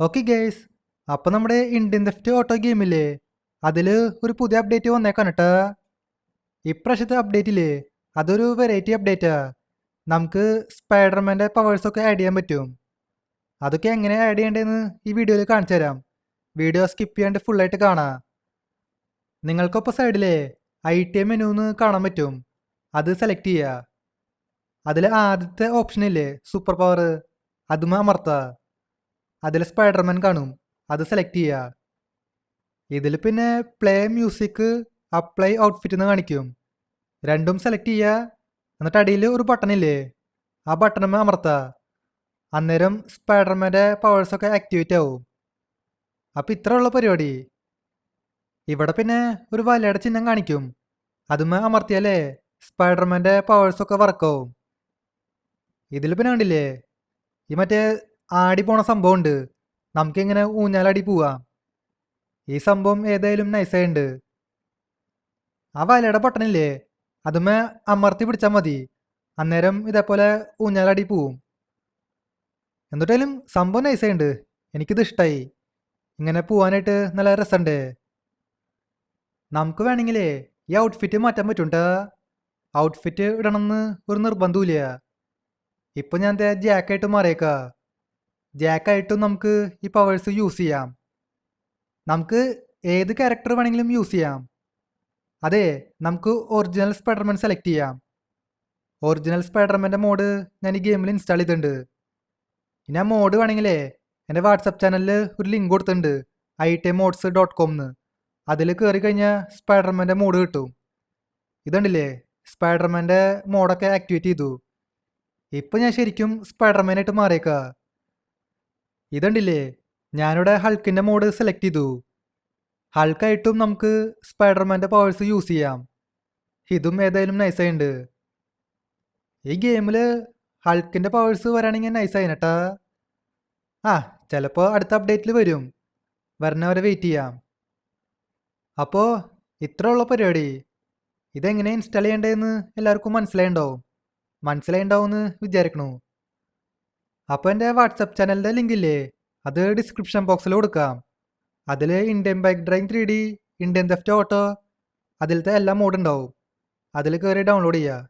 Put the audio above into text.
Okay guys, അപ്പം നമ്മുടെ Indian theft auto ഗെയിമില്ലേ അതിൽ ഒരു പുതിയ അപ്ഡേറ്റ് വന്നേക്കാണ് കേട്ടോ. ഇപ്രാവശ്യത്തെ അപ്ഡേറ്റില്ലേ അതൊരു വെറൈറ്റി അപ്ഡേറ്റാ. നമുക്ക് സ്പൈഡർമാൻ്റെ പവേഴ്സൊക്കെ ആഡ് ചെയ്യാൻ പറ്റും. അതൊക്കെ എങ്ങനെ ആഡ് ചെയ്യേണ്ടതെന്ന് ഈ വീഡിയോയിൽ കാണിച്ചു തരാം. വീഡിയോ സ്കിപ്പ് ചെയ്യാണ്ട് ഫുള്ളായിട്ട് കാണാം. നിങ്ങൾക്കൊപ്പം സൈഡിലെ ഐറ്റം മെനുന്ന് കാണാൻ പറ്റും. അത് സെലക്ട് ചെയ്യുക. അതിൽ ആദ്യത്തെ ഓപ്ഷനില്ലേ സൂപ്പർ പവർ, അതും അമർത്തുക. അതിൽ സ്പൈഡർമാൻ കാണും, അത് സെലക്ട് ചെയ്യുക. ഇതിൽ പിന്നെ പ്ലേ മ്യൂസിക്, അപ്ലൈ ഔട്ട്ഫിറ്റ് എന്ന് കാണിക്കും. രണ്ടും സെലക്ട് ചെയ്യുക. എന്നിട്ട് അടിയിൽ ഒരു ബട്ടൺ ഇല്ലേ, ആ ബട്ടണും അമർത്തുക. അന്നേരം സ്പൈഡർമാൻ്റെ പവേഴ്സൊക്കെ ആക്ടിവേറ്റ് ആവും. അപ്പോൾ ഇത്ര ഉള്ള പരിപാടി. ഇവിടെ പിന്നെ ഒരു വലയുടെ ചിഹ്നം കാണിക്കും, അതും അമർത്തിയാലേ സ്പൈഡർമാൻ്റെ പവേഴ്സൊക്കെ വർക്കാവും. ഇതിൽ പിന്നെ കണ്ടില്ലേ ഈ മറ്റേ ആടി പോണ സംഭവം ഉണ്ട്, നമുക്കിങ്ങനെ ഊഞ്ഞാലാടി പോവാം. ഈ സംഭവം ഏതായാലും നൈസായിട്ടുണ്ട്. ആ വലയുടെ ബട്ടണില്ലേ അതുമേ അമർത്തി പിടിച്ചാൽ മതി, അന്നേരം ഇതേപോലെ ഊഞ്ഞാലാടി പോവും. എന്നിട്ടാലും സംഭവം നൈസായിട്ടുണ്ട്, എനിക്കിത് ഇഷ്ടമായി. ഇങ്ങനെ പോവാനായിട്ട് നല്ല രസമുണ്ട്. നമുക്ക് വേണമെങ്കിലേ ഈ ഔട്ട്ഫിറ്റ് മാറ്റാൻ പറ്റും. ഔട്ട്ഫിറ്റ് ഇടണമെന്ന് ഒരു നിർബന്ധമില്ല. ഇപ്പം ഞാൻ ജാക്കായിട്ട് മാറിയേക്കാം. ജാക്കായിട്ടും നമുക്ക് ഈ പവേഴ്സ് യൂസ് ചെയ്യാം. നമുക്ക് ഏത് ക്യാരക്ടർ വേണമെങ്കിലും യൂസ് ചെയ്യാം. അതെ, നമുക്ക് ഒറിജിനൽ സ്പൈഡർമാൻ സെലക്ട് ചെയ്യാം. ഒറിജിനൽ സ്പൈഡർമാൻ്റെ മോഡ് ഞാൻ ഈ ഗെയിമിൽ ഇൻസ്റ്റാൾ ചെയ്തിട്ടുണ്ട്. ഇനി ആ മോഡ് വേണമെങ്കിലേ എൻ്റെ വാട്സപ്പ് ചാനലിൽ ഒരു ലിങ്ക് കൊടുത്തിട്ടുണ്ട്, itmods.com എന്ന്. അതിൽ കയറി കഴിഞ്ഞാൽ സ്പൈഡർമാൻ്റെ മോഡ് കിട്ടും. ഇതുണ്ടല്ലേ, സ്പൈഡർമാൻ്റെ മോഡൊക്കെ ആക്ടിവേറ്റ് ചെയ്തു. ഇപ്പം ഞാൻ ശരിക്കും സ്പൈഡർമാനായിട്ട് മാറിയേക്കാം. ഇതുണ്ടല്ലേ, ഞാനിവിടെ ഹൾക്കിൻ്റെ മോഡ് സെലക്ട് ചെയ്തു. ഹൾക്കായിട്ടും നമുക്ക് സ്പൈഡർമാൻ്റെ പവേഴ്സ് യൂസ് ചെയ്യാം. ഇതും ഏതായാലും നൈസായിട്ടുണ്ട്. ഈ ഗെയിമിൽ ഹൾക്കിൻ്റെ പവേഴ്സ് വരാണെങ്കിൽ നൈസായിട്ടാ. ചിലപ്പോൾ അടുത്ത അപ്ഡേറ്റിൽ വരും, വരണവരെ വെയിറ്റ് ചെയ്യാം. അപ്പോൾ ഇത്ര ഉള്ള പരിപാടി. ഇതെങ്ങനെ ഇൻസ്റ്റാൾ ചെയ്യേണ്ടതെന്ന് എല്ലാവർക്കും മനസ്സിലായിണ്ടാവും എന്ന് വിചാരിക്കണു. അപ്പോൾ എൻ്റെ വാട്സപ്പ് ചാനലിൻ്റെ ലിങ്ക് ഇല്ലേ, അത് ഡിസ്ക്രിപ്ഷൻ ബോക്സിൽ കൊടുക്കാം. അതിൽ Indian bike driving 3D, Indian theft auto, അതിലത്തെ എല്ലാ മോഡ് ഉണ്ടാവും. അതിൽ കയറി ഡൗൺലോഡ് ചെയ്യുക.